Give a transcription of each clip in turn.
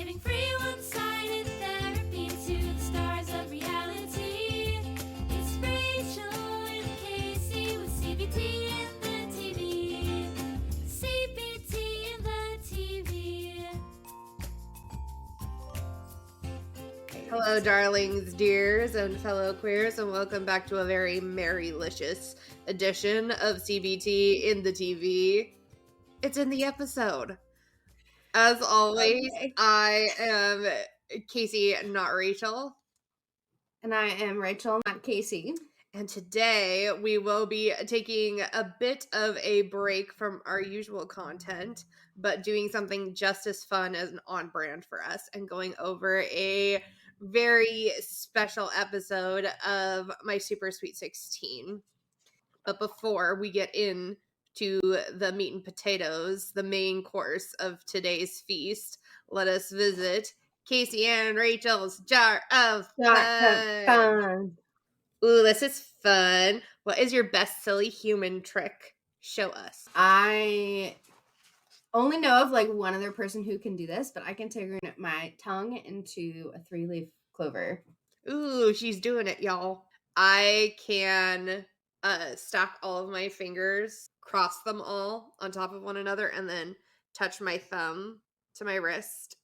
Giving free one-sided therapy to the stars of reality. It's Rachel and Kacie with CBT and the TV. CBT and the TV. Hello, darlings, dears, and fellow queers, and welcome back to a very Merry-licious edition of CBT in the TV. It's in the episode. As always, Okay. I am Kacie, not Rachel. And I am Rachel, not Kacie. And today we will be taking a bit of a break from our usual content, but doing something just as fun as an on brand for us and going over a very special episode of My Super Sweet 16. But before we get into the meat and potatoes, the main course of today's feast, let us visit Kacie and Rachel's Jar of Fun. Ooh, this is fun. What is your best silly human trick? Show us. I only know of like one other person who can do this, but I can turn my tongue into a 3-leaf clover. Ooh, she's doing it, y'all. I can stack all of my fingers, cross them all on top of one another, and then touch my thumb to my wrist.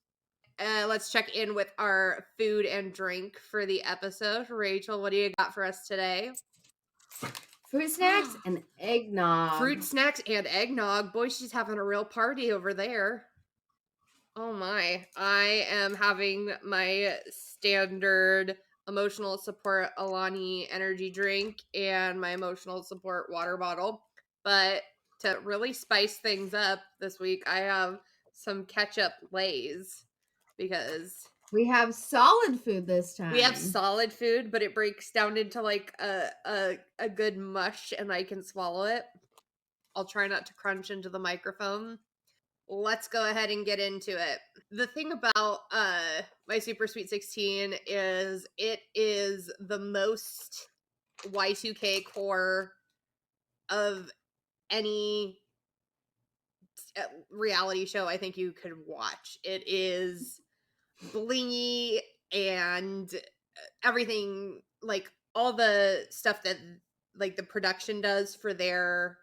Let's check in with our food and drink for the episode. Rachel, what do you got for us today? Fruit snacks and eggnog. Fruit snacks and eggnog. Boy, she's having a real party over there. Oh my. I am having my standard emotional support Alani energy drink and my emotional support water bottle. But to really spice things up this week, I have some ketchup Lay's because we have solid food this time. we have solid food, but it breaks down into like a good mush and I can swallow it. I'll try not to crunch into the microphone. Let's go ahead and get into it. The thing about My Super Sweet 16 is it is the most Y2K core of any reality show I think you could watch. It is blingy and everything, like all the stuff that like the production does for their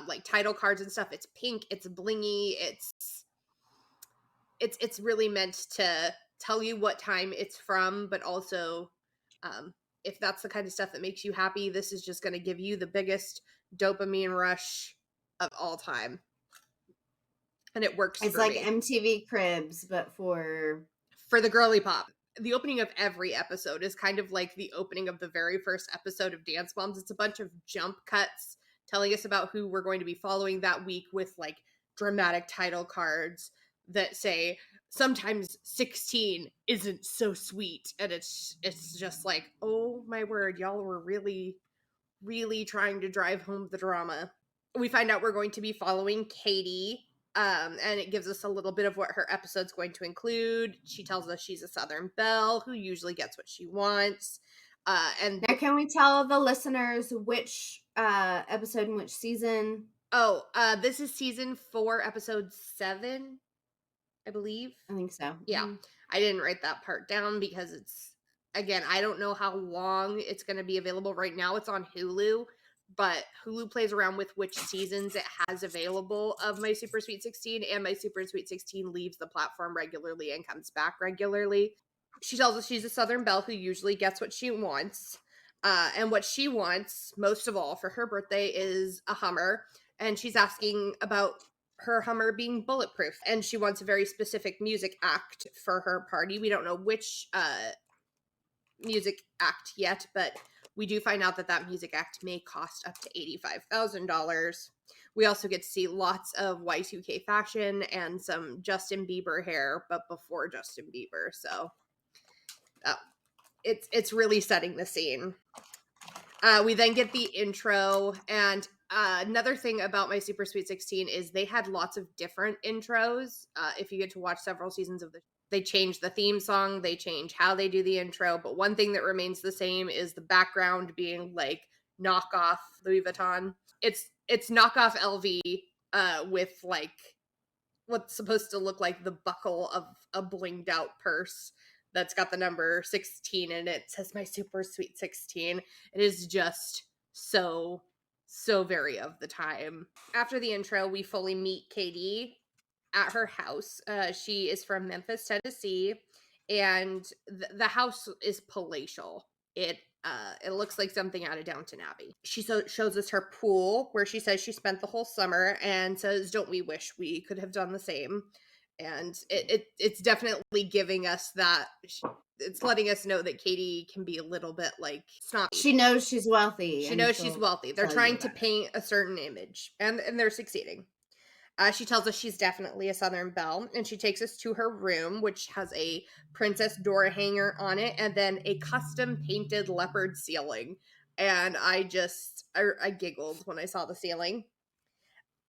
like title cards and stuff. It's pink, it's blingy, it's really meant to tell you what time it's from, but also if that's the kind of stuff that makes you happy, this is just going to give you the biggest dopamine rush of all time. And it works. It's for like me. MTV Cribs, but for the girly pop. The opening of every episode is kind of like the opening of the very first episode of Dance Moms. It's a bunch of jump cuts telling us about who we're going to be following that week with like dramatic title cards that say sometimes 16 isn't so sweet, and it's just like, oh my word, y'all were really trying to drive home the drama. We find out we're going to be following Katie, and it gives us a little bit of what her episode's going to include. She tells us she's a Southern belle who usually gets what she wants. And now, can we tell the listeners which episode and which season? Oh, this is season 4, episode 7, I believe. I think so. Yeah. Mm-hmm. I didn't write that part down because it's, again, I don't know how long it's going to be available. Right now it's on Hulu, but Hulu plays around with which seasons it has available of My Super Sweet 16, and My Super Sweet 16 leaves the platform regularly and comes back regularly. She tells us she's a Southern belle who usually gets what she wants. And what she wants, most of all, for her birthday is a Hummer. And she's asking about her Hummer being bulletproof. And she wants a very specific music act for her party. We don't know which music act yet, but we do find out that music act may cost up to $85,000. We also get to see lots of Y2K fashion and some Justin Bieber hair, but before Justin Bieber. So it's really setting the scene. We then get the intro, and another thing about My Super Sweet 16 is they had lots of different intros. If you get to watch several seasons of they change the theme song, they change how they do the intro, but one thing that remains the same is the background being like knockoff Louis Vuitton. It's knockoff LV with what's supposed to look like the buckle of a blinged out purse that's got the number 16 in it. It says my super sweet 16. It is just so very of the time. After the intro, we fully meet Katie at her house. She is from Memphis, Tennessee, and the house is palatial. It looks like something out of Downton Abbey. She shows us her pool, where she says she spent the whole summer, and says, "Don't we wish we could have done the same?" And it's definitely giving us that. It's letting us know that Katie can be a little bit like snobby. She knows she's wealthy. She knows she's wealthy. They're tell you trying to about it. paint a certain image, and they're succeeding. She tells us she's definitely a Southern belle, and she takes us to her room, which has a princess door hanger on it, and then a custom painted leopard ceiling. And I giggled when I saw the ceiling.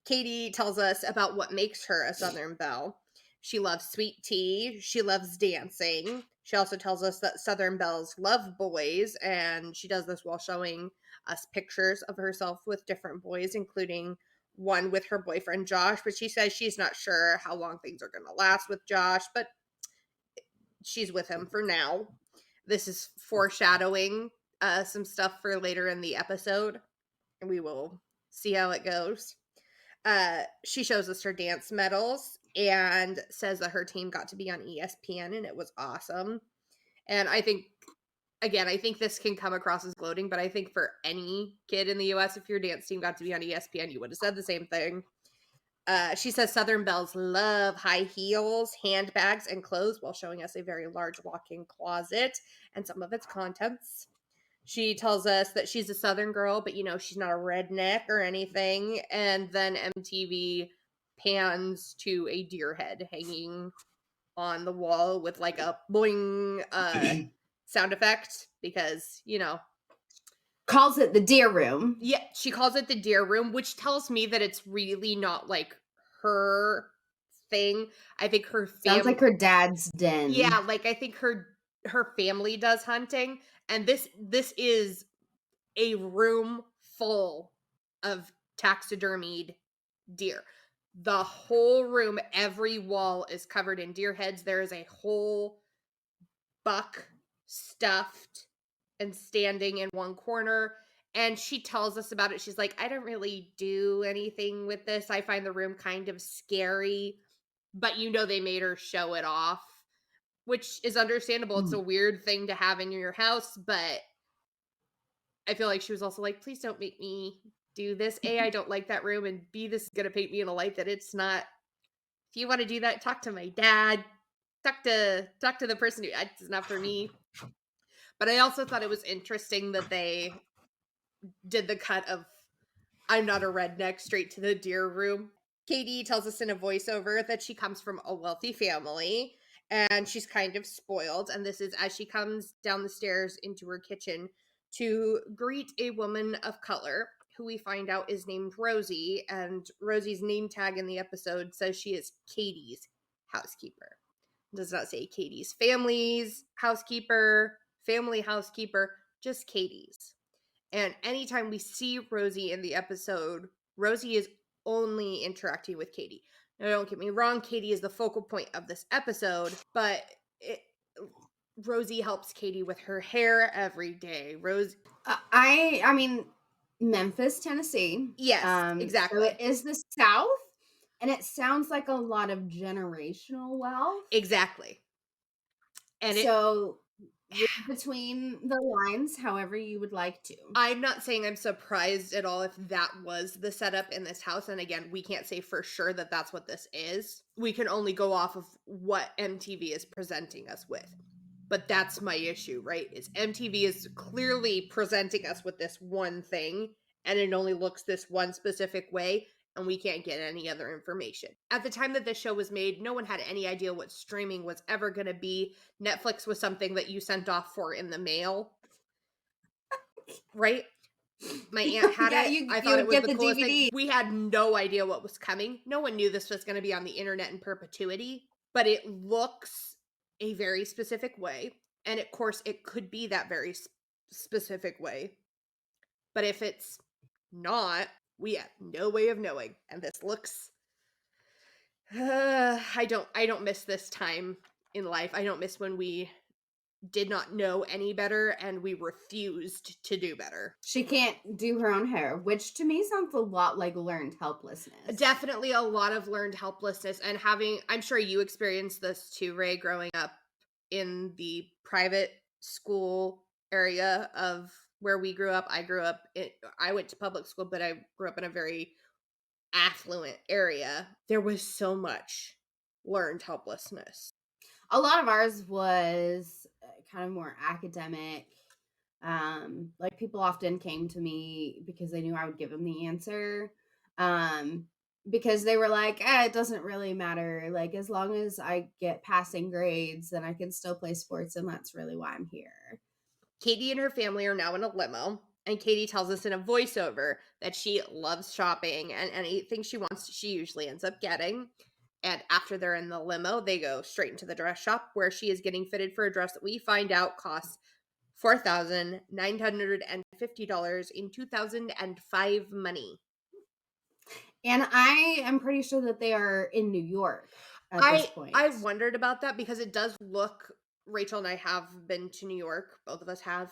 Katie tells us about what makes her a Southern belle. She loves sweet tea. She loves dancing. She also tells us that Southern belles love boys, and she does this while showing us pictures of herself with different boys, including one with her boyfriend Josh, but she says she's not sure how long things are going to last with Josh, but she's with him for now. This is foreshadowing some stuff for later in the episode, and we will see how it goes. She shows us her dance medals and says that her team got to be on ESPN and it was awesome. And I think this can come across as gloating, but I think for any kid in the US, if your dance team got to be on ESPN, you would have said the same thing. She says Southern belles love high heels, handbags, and clothes, while showing us a very large walk-in closet and some of its contents. She tells us that she's a Southern girl, but she's not a redneck or anything. And then MTV pans to a deer head hanging on the wall with like a boing sound effect, because Calls it the deer room. yeah, she calls it the deer room, which tells me that it's really not like her thing. I think her Sounds like her dad's den. yeah, like I think her family does hunting, and this is a room full of taxidermied deer. The whole room, every wall is covered in deer heads. There is a whole buck stuffed and standing in one corner, and she tells us about it. She's like, I don't really do anything with this. I find the room kind of scary, but they made her show it off, which is understandable. It's a weird thing to have in your house, but I feel like she was also like, please don't make me do this. A, I don't like that room, and B, this is gonna paint me in a light that it's not. If you want to do that, talk to my dad. Talk to the person who, it's not for me. But I also thought it was interesting that they did the cut of I'm not a redneck straight to the deer room. Katie tells us in a voiceover that she comes from a wealthy family and she's kind of spoiled. And this is as she comes down the stairs into her kitchen to greet a woman of color who we find out is named Rosie. And Rosie's name tag in the episode says she is Katie's housekeeper. It does not say Katie's family's housekeeper, family housekeeper, just Katie's. And anytime we see Rosie in the episode, Rosie is only interacting with Katie. Now, don't get me wrong, Katie is the focal point of this episode, but Rosie helps Katie with her hair every day. I mean, Memphis, Tennessee. Yes, exactly. So it is the South, and it sounds like a lot of generational wealth. Exactly. And so read between the lines however you would like to. I'm not saying I'm surprised at all if that was the setup in this house. And again, we can't say for sure that that's what this is. We can only go off of what MTV is presenting us with. But that's my issue, right? Is MTV is clearly presenting us with this one thing, and it only looks this one specific way, and we can't get any other information. At the time that this show was made, no one had any idea what streaming was ever going to be. Netflix was something that you sent off for in the mail, right? My aunt had it. I thought it was the coolest thing. We had no idea what was coming. No one knew this was going to be on the internet in perpetuity, but it looks a very specific way, and of course it could be that very specific way, but if it's not, we have no way of knowing. And this looks I don't miss this time in life. I don't miss when we did not know any better and we refused to do better. She can't do her own hair, which to me sounds a lot like learned helplessness. Definitely a lot of learned helplessness and I'm sure you experienced this too, Ray, growing up in the private school area of where we grew up. I went to public school, but I grew up in a very affluent area. There was so much learned helplessness. A lot of ours was kind of more academic. Like people often came to me because they knew I would give them the answer. Because they were like, it doesn't really matter. Like, as long as I get passing grades, then I can still play sports, and that's really why I'm here. Katie and her family are now in a limo, and Katie tells us in a voiceover that she loves shopping, and anything she wants, she usually ends up getting. And after they're in the limo, they go straight into the dress shop where she is getting fitted for a dress that we find out costs $4,950 in 2005 money. And I am pretty sure that they are in New York at this point. I wondered about that because it does look, Rachel and I have been to New York, both of us have.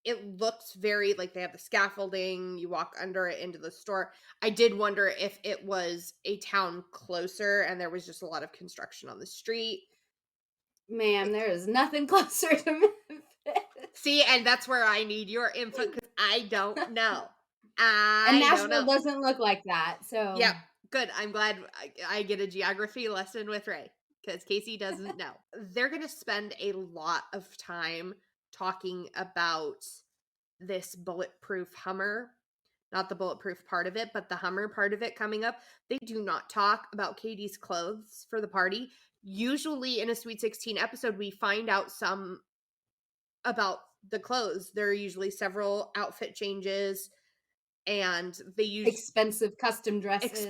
It looks very like they have the scaffolding, you walk under it into the store. I did wonder if it was a town closer and there was just a lot of construction on the street. Ma'am, there is nothing closer to Memphis. See, and that's where I need your input because I don't know. And Nashville doesn't look like that. So yeah, good. I'm glad I get a geography lesson with Ray because Kacie doesn't know. They're going to spend a lot of time talking about this bulletproof Hummer, not the bulletproof part of it, but the Hummer part of it coming up. They do not talk about Katie's clothes for the party. Usually in a Sweet 16 episode, we find out some about the clothes. There are usually several outfit changes. And they use expensive custom dresses.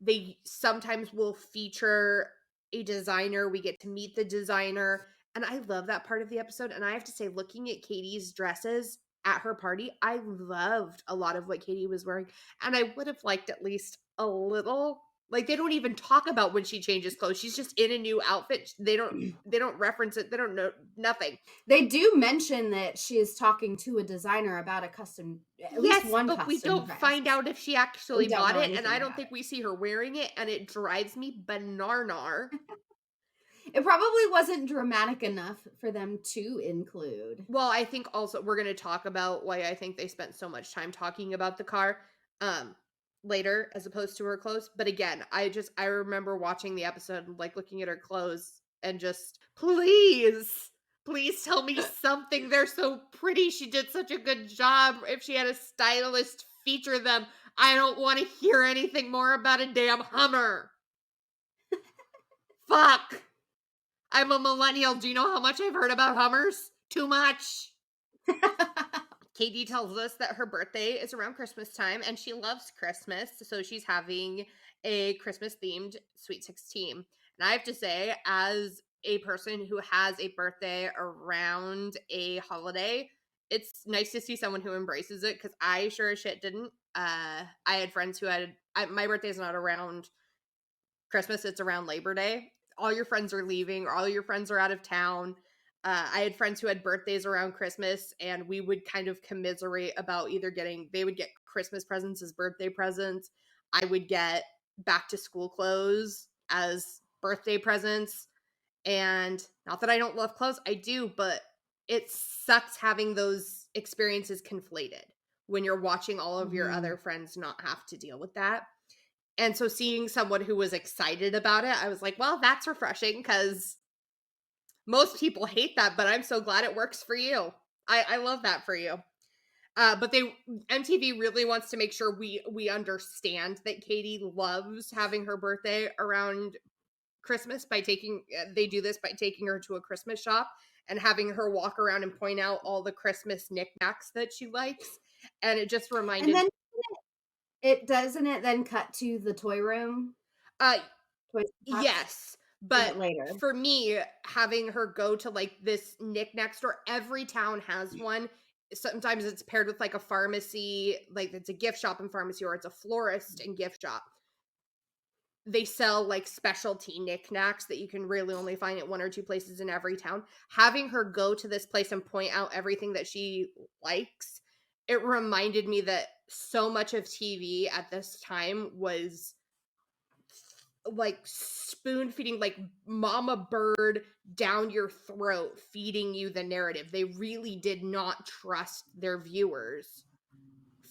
They sometimes will feature a designer. We get to meet the designer. And I love that part of the episode. And I have to say, looking at Katie's dresses at her party, I loved a lot of what Katie was wearing. And I would have liked at least a little. Like, they don't even talk about when she changes clothes. She's just in a new outfit. They don't reference it. They don't know nothing. They do mention that she is talking to a designer about a custom, at least one custom. But we don't find out if she actually bought it, and I don't think it. we see her wearing it, and it drives me banarnar. It probably wasn't dramatic enough for them to include. Well, I think also we're going to talk about why I think they spent so much time talking about the car later as opposed to her clothes. But again, I remember watching the episode and like looking at her clothes and just, please tell me something. They're so pretty. She did such a good job. If she had a stylist feature them, I don't want to hear anything more about a damn Hummer. Fuck. I'm a millennial. Do you know how much I've heard about Hummers? Too much. Katie tells us that her birthday is around Christmas time and she loves Christmas. So she's having a Christmas themed Sweet 16. And I have to say, as a person who has a birthday around a holiday, it's nice to see someone who embraces it because I sure as shit didn't. I had friends who my birthday's not around Christmas, it's around Labor Day. All your friends are leaving, or all your friends are out of town. I had friends who had birthdays around Christmas, and we would kind of commiserate about they would get Christmas presents as birthday presents. I would get back to school clothes as birthday presents. And not that I don't love clothes, I do, but it sucks having those experiences conflated when you're watching all of your other friends not have to deal with that. And so seeing someone who was excited about it, I was like, well, that's refreshing because most people hate that, but I'm so glad it works for you. I love that for you. But MTV really wants to make sure we understand that Katie loves having her birthday around Christmas they do this by taking her to a Christmas shop and having her walk around and point out all the Christmas knickknacks that she likes. And it just reminded. And then doesn't it then cut to the toy room? Yes. But later. For me, having her go to like this knickknack store, every town has one. Sometimes it's paired with like a pharmacy, like it's a gift shop and pharmacy, or it's a florist and gift shop. they sell like specialty knickknacks that you can really only find at 1 or 2 places in every town. Having her go to this place and point out everything that she likes, it reminded me that so much of TV at this time was like spoon feeding, like mama bird down your throat, feeding you the narrative. They really did not trust their viewers.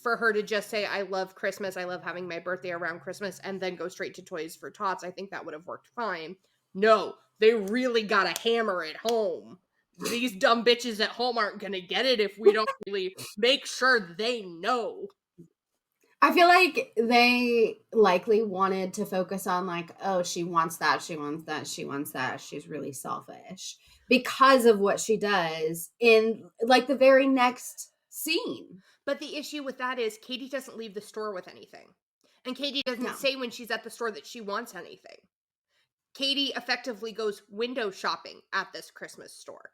For her to just say, I love Christmas, I love having my birthday around Christmas, and then go straight to Toys for Tots, I think that would have worked fine. No, they really got to hammer it home. These dumb bitches at home aren't going to get it if we don't really make sure they know. I feel like they likely wanted to focus on like, oh, she wants that, she wants that, she wants that. She's really selfish because of what she does in like the very next scene. But the issue with that is Katie doesn't leave the store with anything. And Katie doesn't No. say when she's at the store that she wants anything. Katie effectively goes window shopping at this Christmas store.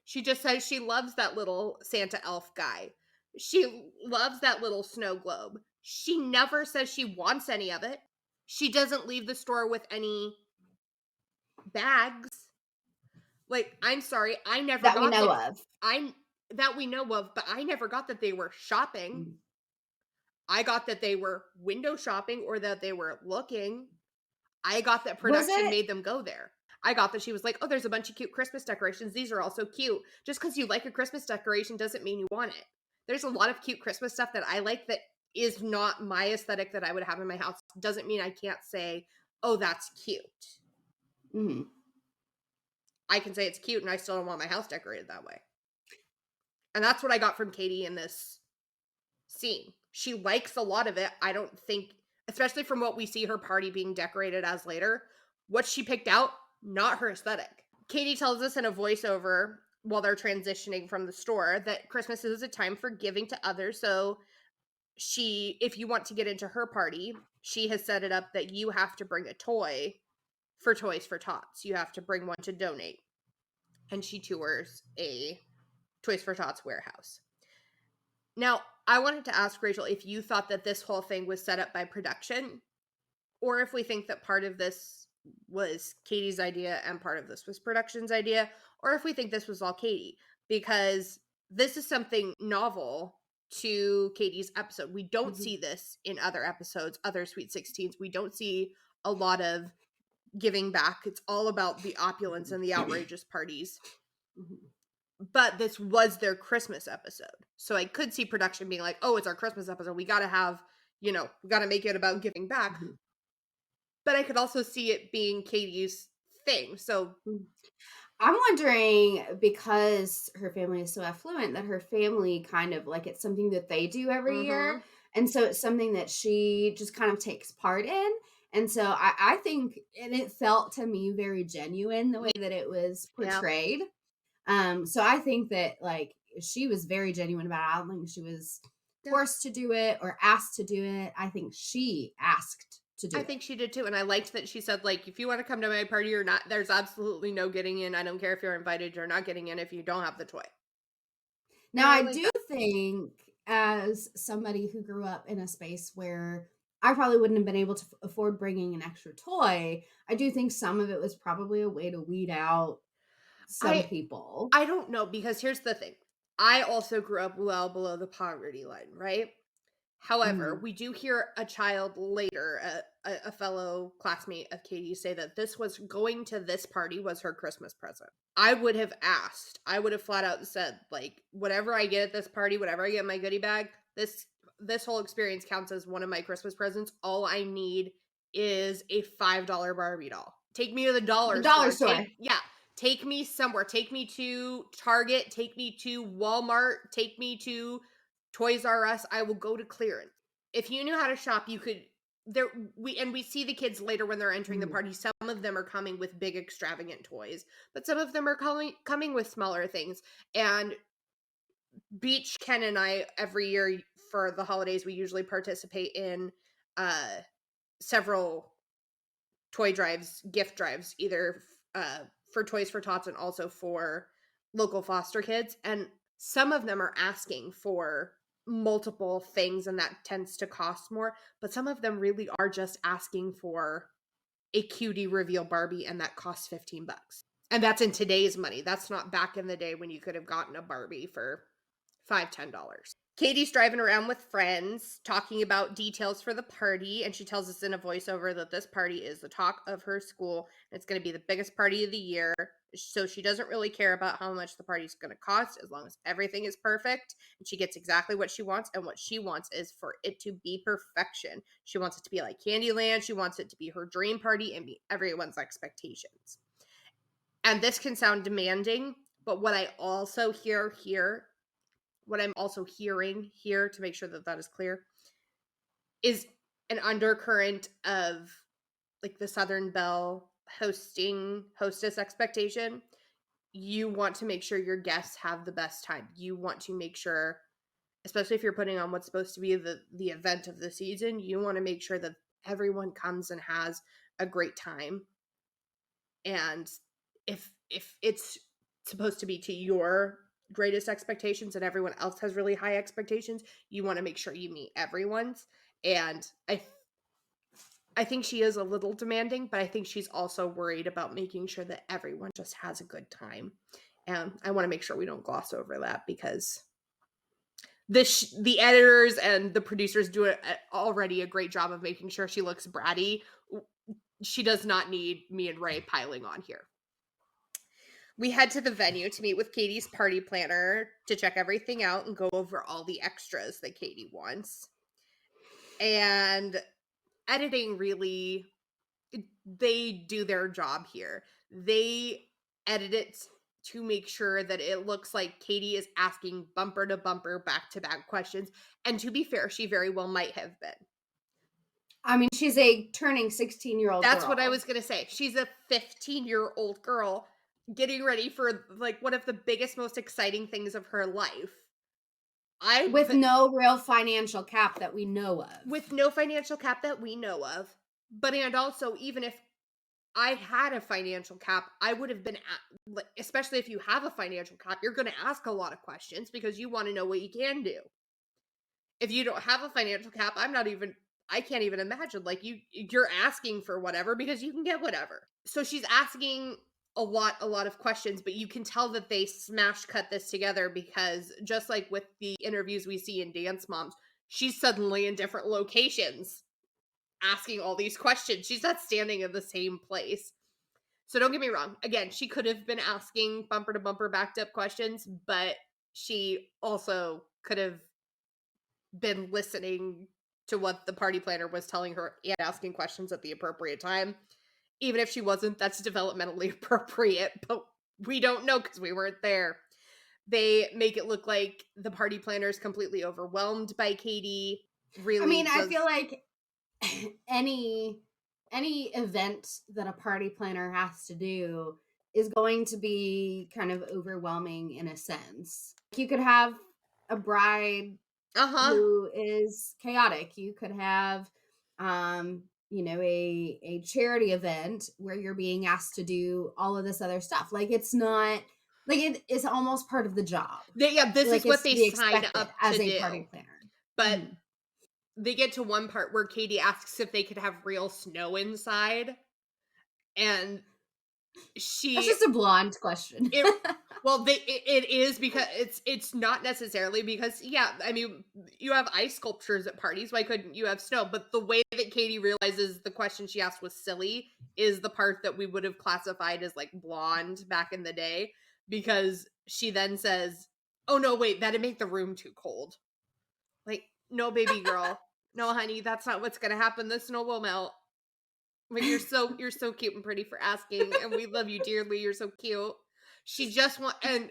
She just says she loves that little Santa elf guy. She loves that little snow globe. She never says she wants any of it. She doesn't leave the store with any bags. Like, I'm sorry, I never That got we know of. that we know of, but I never got that they were shopping. I got that they were window shopping or that they were looking. I got that production made them go there. I got that she was like, oh, there's a bunch of cute Christmas decorations. These are also cute. Just because you like a Christmas decoration doesn't mean you want it. There's a lot of cute Christmas stuff that I like that is not my aesthetic that I would have in my house. Doesn't mean I can't say, oh, that's cute. Mm-hmm. I can say it's cute and I still don't want my house decorated that way. And that's what I got from Katie in this scene. She likes a lot of it. I don't think, especially from what we see her party being decorated as later, what she picked out, not her aesthetic. Katie tells us in a voiceover while they're transitioning from the store that Christmas is a time for giving to others. So if you want to get into her party, she has set it up that you have to bring a toy for Toys for Tots. You have to bring one to donate. And she tours a Toys for Tots warehouse. Now, I wanted to ask Rachel if you thought that this whole thing was set up by production, or if we think that part of this was Katie's idea and part of this was production's idea, or if we think this was all Katie, because this is something novel to Katie's episode. We don't see this in other episodes, other Sweet 16s. We don't see a lot of giving back. It's all about the opulence and the outrageous parties. But this was their Christmas episode. So I could see production being like, oh, it's our Christmas episode. We got to have, we got to make it about giving back. But I could also see it being Katie's thing. So I'm wondering, because her family is so affluent, that her family kind of like it's something that they do every year. And so it's something that she just kind of takes part in. And so I think, and it felt to me very genuine the way that it was portrayed. So I think that like she was very genuine about it. I don't think she was forced to do it or asked to do it. I think she asked to do it. I think she did too. And I liked that she said, like, if you want to come to my party or not, there's absolutely no getting in. I don't care if you're invited, you're not getting in if you don't have the toy. Now, I do think, as somebody who grew up in a space where I probably wouldn't have been able to afford bringing an extra toy, I do think some of it was probably a way to weed out some people. I don't know, because here's the thing. I also grew up well below the poverty line, right? However, we do hear a child later, a fellow classmate of Katie, say that going to this party was her Christmas present. I would have asked. I would have flat out said, like, whatever I get at this party, whatever I get in my goodie bag, this whole experience counts as one of my Christmas presents. All I need is a $5 Barbie doll. Take me to the dollar store. Take me somewhere. Take me to Target. Take me to Walmart. Take me to Toys R Us. I will go to clearance. If you knew how to shop, you could. We see the kids later when they're entering the party. Some of them are coming with big extravagant toys, but some of them are coming with smaller things. And Beach, Ken, and I, every year for the holidays, we usually participate in several toy drives, gift drives, either for Toys for Tots and also for local foster kids. And some of them are asking for multiple things, and that tends to cost more. But some of them really are just asking for a cutie reveal Barbie, and that costs $15. And that's in today's money. That's not back in the day when you could have gotten a Barbie for $5-10. Katie's driving around with friends, talking about details for the party, and she tells us in a voiceover that this party is the talk of her school, and it's going to be the biggest party of the year. So she doesn't really care about how much the party's going to cost, as long as everything is perfect, and she gets exactly what she wants, and what she wants is for it to be perfection. She wants it to be like Candyland. She wants it to be her dream party and be everyone's expectations. And this can sound demanding, but what I also hear here, what I'm also hearing here, to make sure that that is clear, is an undercurrent of like the Southern Belle hostess expectation. You want to make sure your guests have the best time. You want to make sure, especially if you're putting on what's supposed to be the event of the season, you want to make sure that everyone comes and has a great time. And if it's supposed to be to your greatest expectations and everyone else has really high expectations, you want to make sure you meet everyone's. And I think she is a little demanding, but I think she's also worried about making sure that everyone just has a good time. And I want to make sure we don't gloss over that, because the editors and the producers do already a great job of making sure she looks bratty. She does not need me and Ray piling on here. We head to the venue to meet with Katie's party planner to check everything out and go over all the extras that Katie wants. And editing, really, they do their job here. They edit it to make sure that it looks like Katie is asking bumper to bumper, back-to-back questions. And to be fair, she very well might have been. I mean, she's a turning 16-year-old That's girl. what I was going to say. She's a 15-year-old girl getting ready for like one of the biggest, most exciting things of her life. With no real financial cap that we know of. With no financial cap that we know of. But, and also, even if I had a financial cap, I would have been, especially if you have a financial cap, you're going to ask a lot of questions because you want to know what you can do. If you don't have a financial cap, I can't even imagine. Like, you're asking for whatever because you can get whatever. So she's asking a lot of questions, but you can tell that they smash cut this together, because just like with the interviews we see in Dance Moms, she's suddenly in different locations asking all these questions. She's not standing in the same place. So don't get me wrong. Again, she could have been asking bumper to bumper backed up questions, but she also could have been listening to what the party planner was telling her and asking questions at the appropriate time. Even if she wasn't, that's developmentally appropriate, but we don't know because we weren't there. They make it look like the party planner is completely overwhelmed by Katie. Really, I mean, I feel like any event that a party planner has to do is going to be kind of overwhelming in a sense. You could have a bride who is chaotic. You could have a charity event where you're being asked to do all of this other stuff. Like, it's not like it is almost part of the job. This like, is what they sign up as to a do. party planner. But they get to one part where Katie asks if they could have real snow inside, and that's just a blonde question. It is, because it's not necessarily because, yeah, I mean, you have ice sculptures at parties. Why couldn't you have snow? But the way that Katie realizes the question she asked was silly is the part that we would have classified as like blonde back in the day, because she then says, "Oh no, wait, that'd make the room too cold." Like, no, baby girl, no, honey, that's not what's gonna happen. The snow will melt. Like, you're so cute and pretty for asking, and we love you dearly. You're so cute. She just and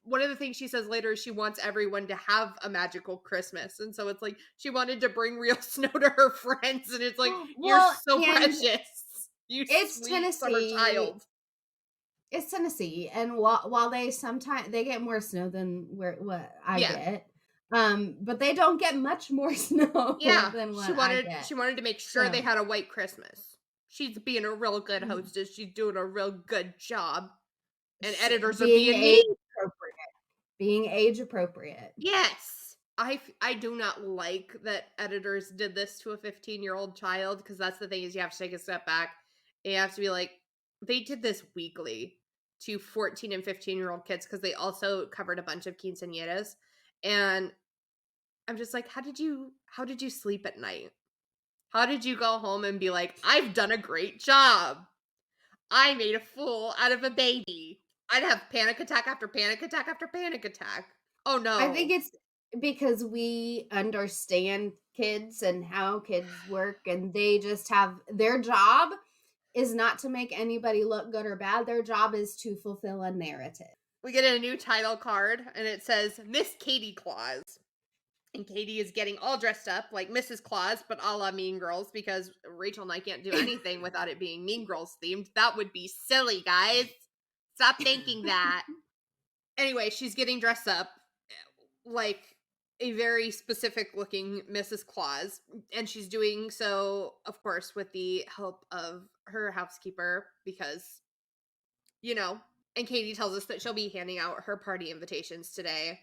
one of the things she says later is she wants everyone to have a magical Christmas. And so it's like she wanted to bring real snow to her friends, and it's like, you're so precious. It's sweet Tennessee. Summer child. It's Tennessee, and while they sometimes they get more snow than what I get. But they don't get much more snow than what I get. She wanted to make sure they had a white Christmas. She's being a real good hostess. She's doing a real good job. And editors are being age appropriate. Being age appropriate. Yes. I do not like that editors did this to a 15-year-old child, because that's the thing, is you have to take a step back You have to be like, they did this weekly to 14 and 15-year-old kids because they also covered a bunch of quinceañeras. And I'm just like, how did you sleep at night? How did you go home and be like, I've done a great job? I made a fool out of a baby. I'd have panic attack after panic attack after panic attack. Oh no. I think it's because we understand kids and how kids work, and they just have their job is not to make anybody look good or bad. Their job is to fulfill a narrative. We get a new title card, and it says Miss Katie Claus. And Katie is getting all dressed up like Mrs. Claus, but a la Mean Girls, because Rachel and I can't do anything without it being Mean Girls themed. That would be silly, guys. Stop thinking that. Anyway, she's getting dressed up like a very specific looking Mrs. Claus, and she's doing so, of course, with the help of her housekeeper, because, you know, and Katie tells us that she'll be handing out her party invitations today.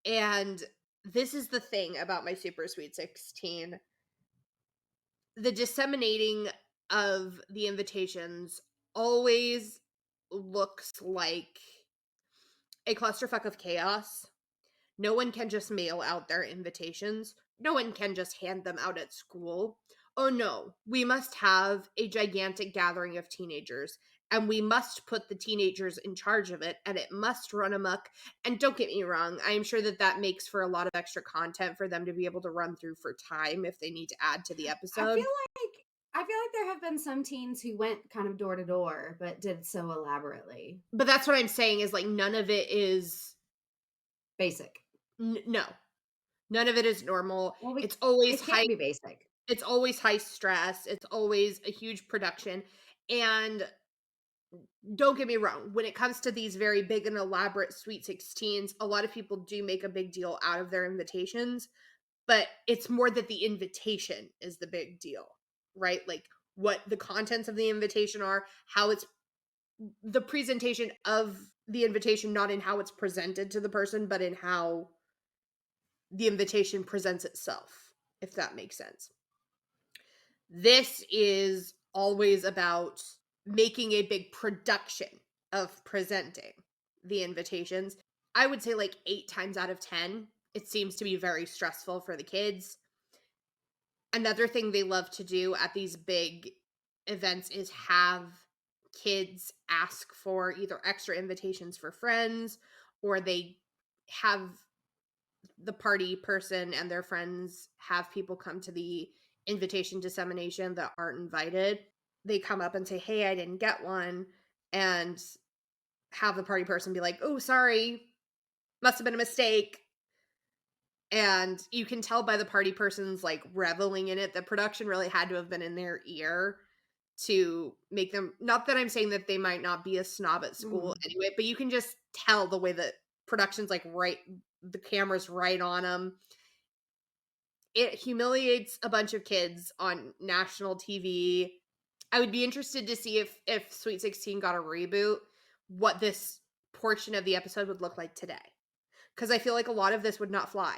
And this is the thing about my Super Sweet 16. The disseminating of the invitations always looks like a clusterfuck of chaos. No one can just mail out their invitations. No one can just hand them out at school. Oh no, we must have a gigantic gathering of teenagers, and we must put the teenagers in charge of it, and it must run amok. And don't get me wrong, I am sure that makes for a lot of extra content for them to be able to run through for time if they need to add to the episode. I feel like there have been some teens who went kind of door to door, but did so elaborately. But that's what I'm saying is, like, none of it is basic. No. None of it is normal. Well, it's always it can't be basic. It's always high stress. It's always a huge production. And don't get me wrong, when it comes to these very big and elaborate Sweet 16s, a lot of people do make a big deal out of their invitations, but it's more that the invitation is the big deal, right? Like what the contents of the invitation are, how it's the presentation of the invitation, not in how it's presented to the person, but in how the invitation presents itself, if that makes sense. This is always about making a big production of presenting the invitations. I would say like 8 times out of 10, it seems to be very stressful for the kids. Another thing they love to do at these big events is have kids ask for either extra invitations for friends, or they have the party person and their friends have people come to the invitation dissemination that aren't invited. They come up and say, hey, I didn't get one, and have the party person be like, oh, sorry, must have been a mistake. And you can tell by the party person's like reveling in it, the production really had to have been in their ear to make them, not that I'm saying that they might not be a snob at school anyway, but you can just tell the way that production's like right, the camera's right on them. It humiliates a bunch of kids on national TV. I would be interested to see if Sweet 16 got a reboot, what this portion of the episode would look like today. Because I feel like a lot of this would not fly.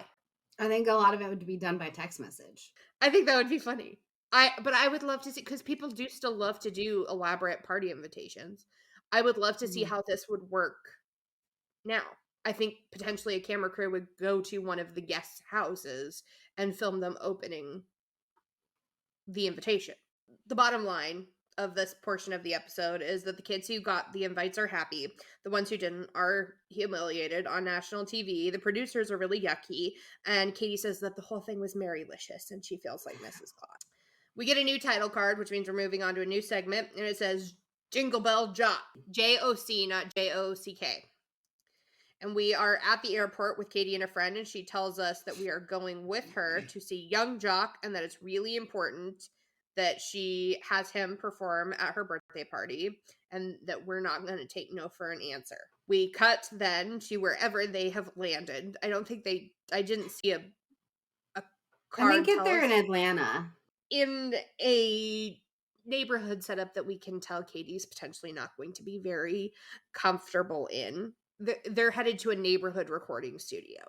I think a lot of it would be done by text message. I think that would be funny. But I would love to see, because people do still love to do elaborate party invitations. I would love to see how this would work now. I think potentially a camera crew would go to one of the guests' houses and film them opening the invitation. The bottom line of this portion of the episode is that the kids who got the invites are happy. The ones who didn't are humiliated on national TV. The producers are really yucky. And Katie says that the whole thing was Merry-licious and she feels like Mrs. Claus. We get a new title card, which means we're moving on to a new segment. And it says Jingle Bell Jock. J-O-C, not J-O-C-K. And we are at the airport with Katie and a friend, and she tells us that we are going with her to see young Jock, and that it's really important that she has him perform at her birthday party, and that we're not going to take no for an answer. We cut then to wherever they have landed. I didn't see a card. I think they're in Atlanta. In a neighborhood setup that we can tell Katie's potentially not going to be very comfortable in. They're headed to a neighborhood recording studio.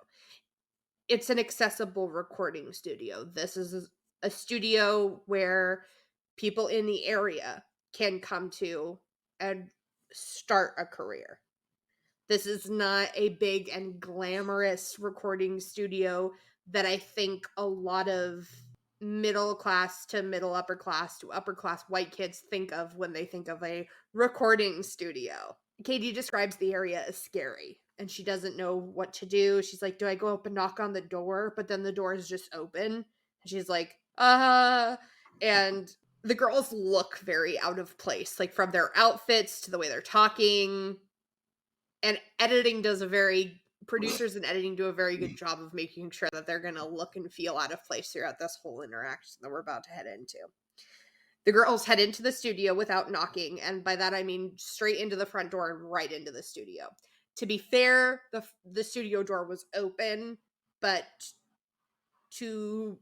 It's an accessible recording studio. This is a studio where people in the area can come to and start a career. This is not a big and glamorous recording studio that I think a lot of middle class to middle upper class to upper class white kids think of when they think of a recording studio. Katie describes the area as scary and she doesn't know what to do. She's like, do I go up and knock on the door? But then the door is just open. And she's like, and the girls look very out of place, like from their outfits to the way they're talking. And producers and editing do a very good job of making sure that they're going to look and feel out of place throughout this whole interaction that we're about to head into. The girls head into the studio without knocking, and by that I mean straight into the front door and right into the studio. To be fair, the studio door was open, but to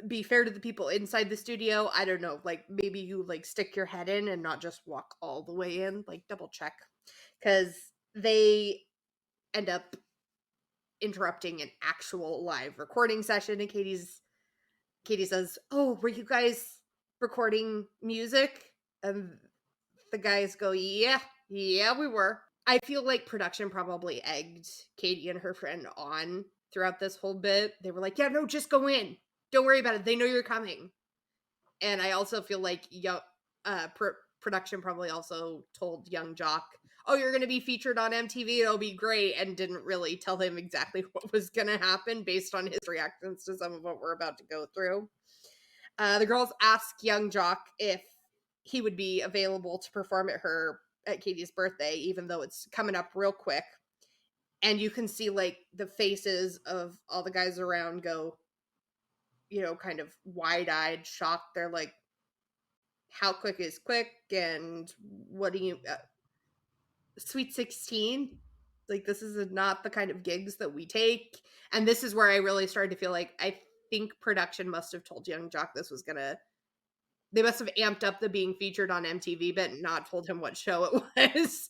be fair to the people inside the studio, I don't know, like maybe you like stick your head in and not just walk all the way in, like double check, because they end up interrupting an actual live recording session. And Katie says, oh, were you guys recording music? And the guys go, yeah, we were. I feel like production probably egged Katie and her friend on throughout this whole bit. They were like, yeah, no, just go in. Don't worry about it. They know you're coming. And I also feel like production probably also told young Jock, oh, you're going to be featured on MTV. It'll be great. And didn't really tell him exactly what was going to happen based on his reactions to some of what we're about to go through. The girls ask young Jock if he would be available to perform at Katie's birthday, even though it's coming up real quick. And you can see like the faces of all the guys around go, you know, kind of wide-eyed, shocked. They're like, how quick is quick? And what do you... Sweet 16? Like, this is not the kind of gigs that we take. And this is where I really started to feel like I think production must have told young Jock this was gonna... They must have amped up the being featured on MTV, but not told him what show it was.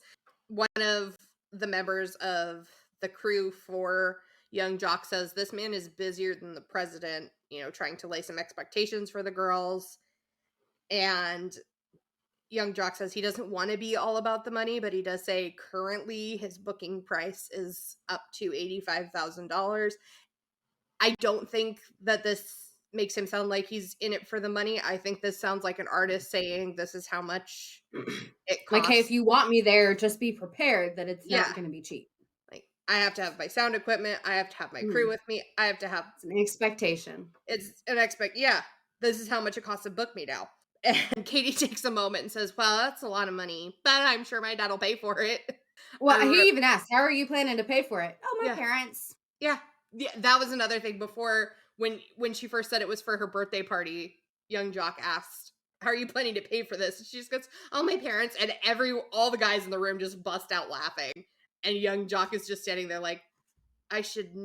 One of the members of the crew for young Jock says, this man is busier than the president, you know, trying to lay some expectations for the girls. And young Jock says he doesn't want to be all about the money, but he does say currently his booking price is up to $85,000. I don't think that this makes him sound like he's in it for the money. I think this sounds like an artist saying this is how much it costs. Like, hey, if you want me there, just be prepared that it's not going to be cheap. Like, I have to have my sound equipment. I have to have my crew with me. I have to have... It's an expectation. It's an yeah, this is how much it costs to book me now. And Katie takes a moment and says, well, that's a lot of money, but I'm sure my dad will pay for it. Well, he even asked, how are you planning to pay for it? Oh, my parents. Yeah, that was another thing. Before, when she first said it was for her birthday party, young Jock asked, how are you planning to pay for this? And she just goes, oh, my parents. And all the guys in the room just bust out laughing. And young Jock is just standing there like, I should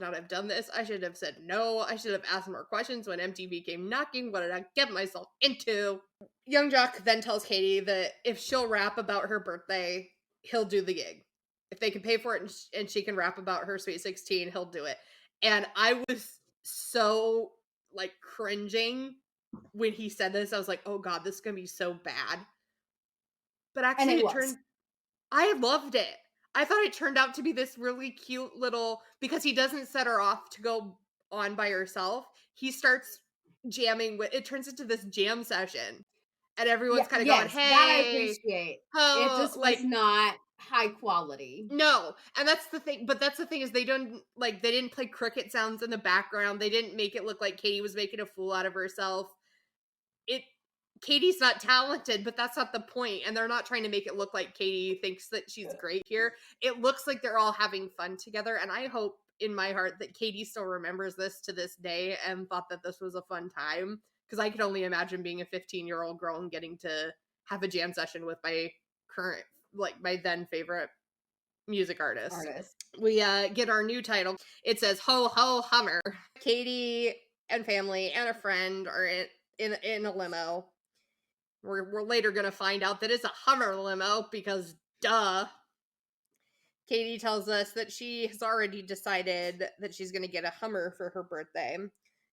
not have done this. I should have said no. I should have asked more questions when MTV came knocking. What did I get myself into? Young Jock then tells Katie that if she'll rap about her birthday, he'll do the gig. If they can pay for it and she can rap about her Sweet 16, he'll do it. And I was so like cringing when he said this. I was like, oh God, this is going to be so bad. But actually I loved it. I thought it turned out to be this really cute little, because he doesn't set her off to go on by herself. He starts jamming it turns into this jam session. And everyone's kind of going, hey. That I appreciate. It just was not high quality. No. And that's the thing. But that's the thing is they didn't play cricket sounds in the background. They didn't make it look like Katie was making a fool out of herself. Katie's not talented, but that's not the point. And they're not trying to make it look like Katie thinks that she's great here. It looks like they're all having fun together. And I hope in my heart that Katie still remembers this to this day and thought that this was a fun time. Because I could only imagine being a 15-year-old girl and getting to have a jam session with my my then favorite music artist. We get our new title. It says Ho Ho Hummer. Katie and family and a friend are in a limo. We're later going to find out that it's a Hummer limo because duh. Katie tells us that she has already decided that she's going to get a Hummer for her birthday.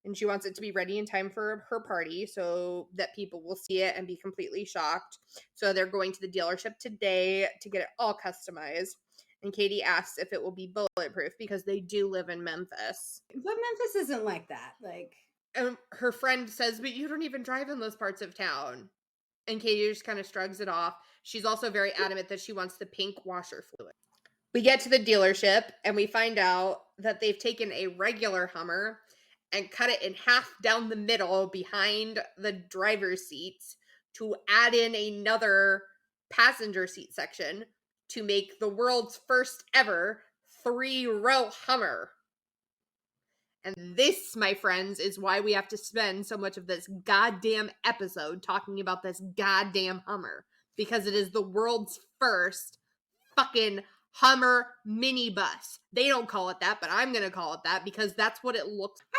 and she wants it to be ready in time for her party so that people will see it and be completely shocked. So they're going to the dealership today to get it all customized. And Katie asks if it will be bulletproof because they do live in Memphis. But Memphis isn't like that. Like, And her friend says, but you don't even drive in those parts of town. And Katie just kind of shrugs it off. She's also very adamant that she wants the pink washer fluid. We get to the dealership and we find out that they've taken a regular Hummer and cut it in half down the middle behind the driver's seats to add in another passenger seat section to make the world's first ever 3-row Hummer. And this, my friends, is why we have to spend so much of this goddamn episode talking about this goddamn Hummer. Because it is the world's first fucking Hummer minibus. They don't call it that, but I'm going to call it that because that's what it looks like.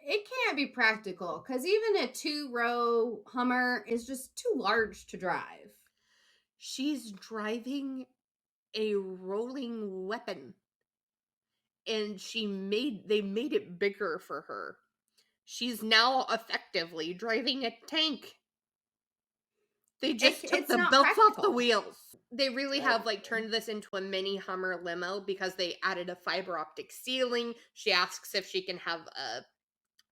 it can't be practical because even a 2-row Hummer is just too large to drive. She's driving a rolling weapon. And they made it bigger for her. She's now effectively driving a tank. They just took the belts off the wheels. They really have turned this into a mini Hummer limo because they added a fiber optic ceiling. She asks if she can have a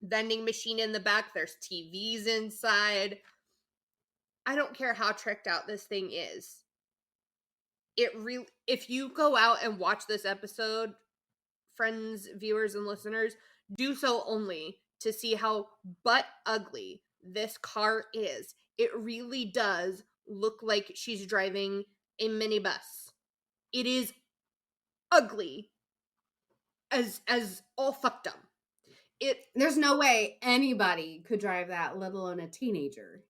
vending machine in the back. There's TVs inside. I don't care how tricked out this thing is. If you go out and watch this episode, friends, viewers, and listeners, do so only to see how butt ugly this car is. It really does look like she's driving a minibus. It is ugly as all fucked up. There's no way anybody could drive that, let alone a teenager.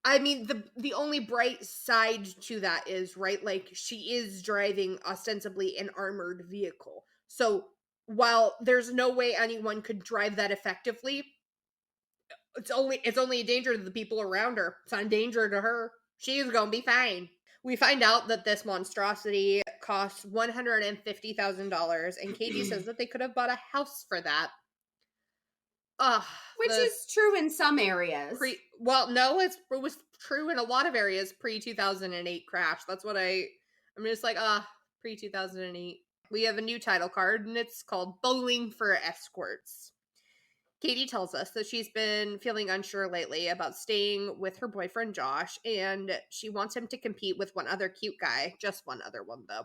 I mean, the only bright side to that is, right, like, she is driving ostensibly an armored vehicle. So while there's no way anyone could drive that effectively, it's only a danger to the people around her. It's not a danger to her. She's gonna be fine. We find out that this monstrosity costs $150,000, and Katie says that they could have bought a house for that. Which is true in some areas. No, it was true in a lot of areas pre-2008 crash. That's what I'm just like, pre-2008. We have a new title card, and it's called Bowling for Escorts. Katie tells us that she's been feeling unsure lately about staying with her boyfriend, Josh, and she wants him to compete with one other cute guy, just one other one, though,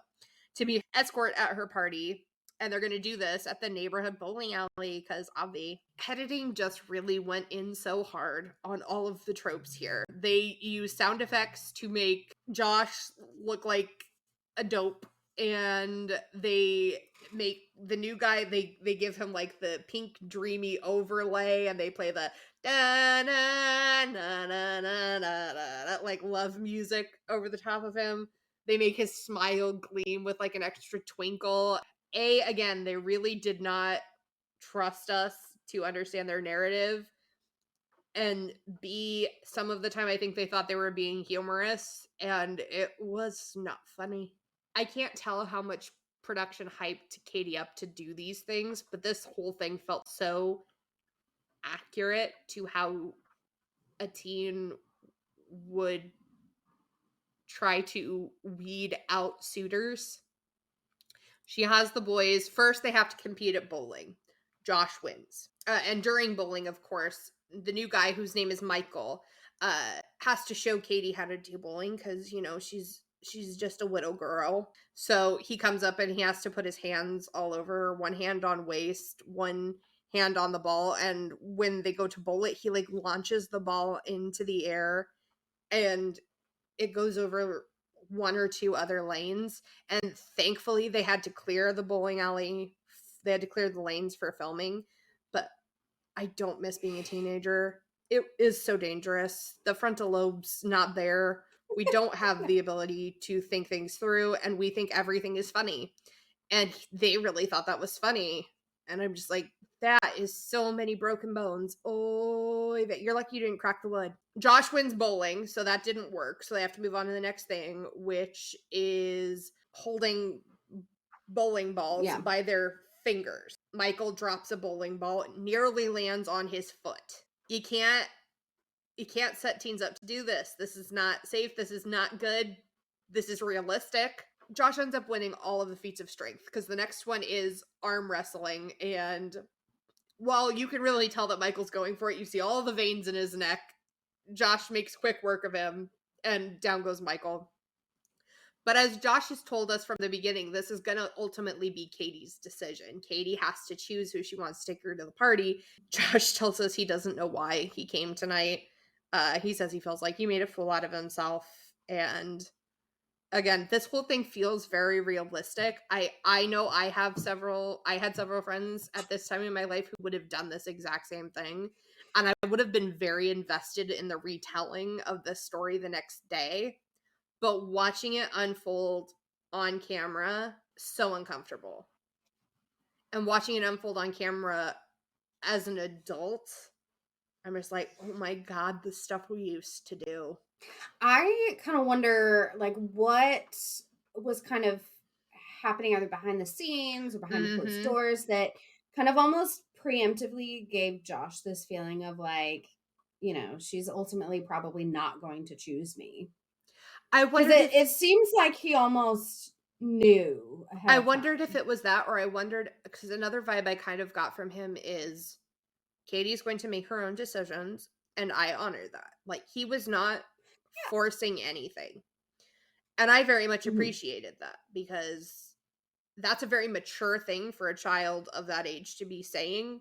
to be escort at her party. And they're going to do this at the neighborhood bowling alley because obvi. Editing just really went in so hard on all of the tropes here. They use sound effects to make Josh look like a dope, and they make the new guy, they give him like the pink dreamy overlay, and they play the da na na na na na like love music over the top of him. They make his smile gleam with like an extra twinkle. Again, they really did not trust us to understand their narrative. And B, some of the time I think they thought they were being humorous, and it was not funny. I can't tell how much production hyped Katie up to do these things, but this whole thing felt so accurate to how a teen would try to weed out suitors. She has the boys. First, they have to compete at bowling. Josh wins. And during bowling, of course, the new guy, whose name is Michael, has to show Katie how to do bowling because, you know, she's just a widow girl. So he comes up and he has to put his hands all over her, one hand on waist, one hand on the ball. And when they go to bowl it, he like launches the ball into the air and it goes over one or two other lanes. And thankfully they had to clear the bowling alley. They had to clear the lanes for filming. But I don't miss being a teenager. It is so dangerous. The frontal lobe's not there. We don't have the ability to think things through, and we think everything is funny. And they really thought that was funny. And I'm just like, that is so many broken bones. Oh, you're lucky you didn't crack the wood. Josh wins bowling, so that didn't work. So they have to move on to the next thing, which is holding bowling balls by their fingers. Michael drops a bowling ball, nearly lands on his foot. You can't set teens up to do this. This is not safe. This is not good. This is realistic. Josh ends up winning all of the feats of strength because the next one is arm wrestling. And while you can really tell that Michael's going for it, you see all the veins in his neck. Josh makes quick work of him, and down goes Michael. But as Josh has told us from the beginning, this is going to ultimately be Katie's decision. Katie has to choose who she wants to take her to the party. Josh tells us he doesn't know why he came tonight. He says he feels like he made a fool out of himself. And again, this whole thing feels very realistic. I know I had several friends at this time in my life who would have done this exact same thing. And I would have been very invested in the retelling of this story the next day. But watching it unfold on camera, so uncomfortable. And watching it unfold on camera as an adult, I'm just like, oh my God, the stuff we used to do. I kind of wonder, like, what was kind of happening either behind the scenes or behind the closed doors that kind of almost preemptively gave Josh this feeling of like, you know, she's ultimately probably not going to choose me. I wondered it seems like he almost knew. I wondered if it was that, or I wondered, because another vibe I kind of got from him is Katie's going to make her own decisions, and I honor that. Like, he was not forcing anything. And I very much appreciated that, because that's a very mature thing for a child of that age to be saying,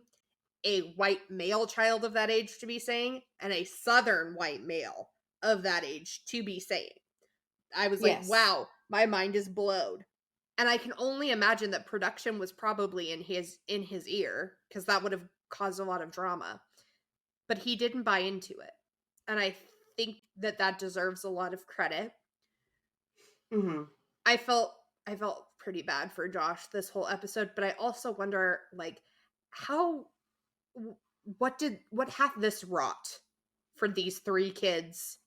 a white male child of that age to be saying, and a Southern white male of that age to be saying. I was like, wow, my mind is blowed. And I can only imagine that production was probably in his ear, because that would have caused a lot of drama. But he didn't buy into it. And I think that deserves a lot of credit. I felt pretty bad for Josh this whole episode, but I also wonder, like, what hath this wrought for these 3 kids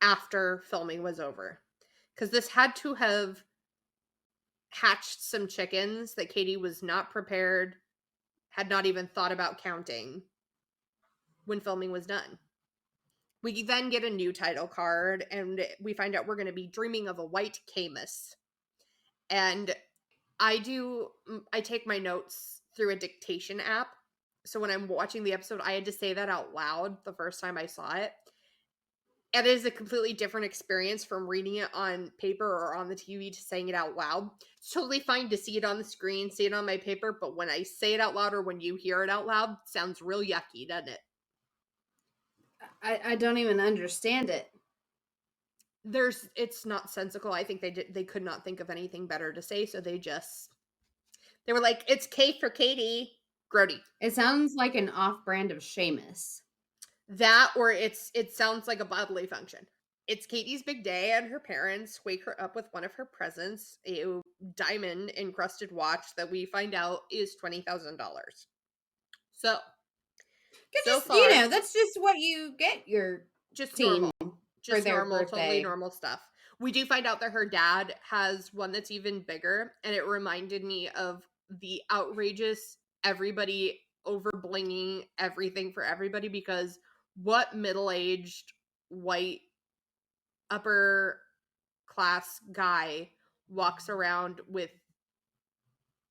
after filming was over? Because this had to have hatched some chickens that Katie was not prepared, had not even thought about counting when filming was done. We then get a new title card, and we find out we're going to be dreaming of a white camus. And I take my notes through a dictation app. So when I'm watching the episode, I had to say that out loud the first time I saw it. And it is a completely different experience from reading it on paper or on the TV to saying it out loud. It's totally fine to see it on the screen, see it on my paper, but when I say it out loud or when you hear it out loud, it sounds real yucky, doesn't it? I don't even understand it. It's not sensical. I think they could not think of anything better to say, so they were like, it's K for Katie. Grody. It sounds like an off-brand of Seamus. That, or it sounds like a bodily function. It's Katie's big day, and her parents wake her up with one of her presents, a diamond-encrusted watch that we find out is $20,000. So far, you know, that's just what you get your just teen normal, just for their normal, birthday. totally normal stuff. We do find out that her dad has one that's even bigger, and it reminded me of the outrageous everybody over-blinging everything for everybody, because what middle-aged white upper class guy walks around with,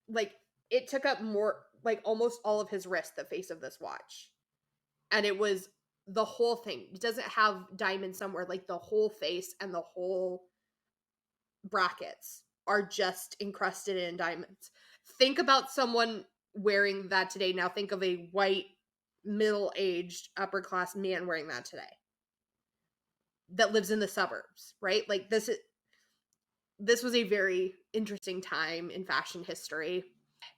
like, it took up more, like, almost all of his wrist, the face of this watch. And it was the whole thing. It doesn't have diamonds somewhere. Like, the whole face and the whole brackets are just encrusted in diamonds. Think about someone wearing that today. Now think of a white, middle-aged, upper-class man wearing that today that lives in the suburbs, right? Like, this was a very interesting time in fashion history.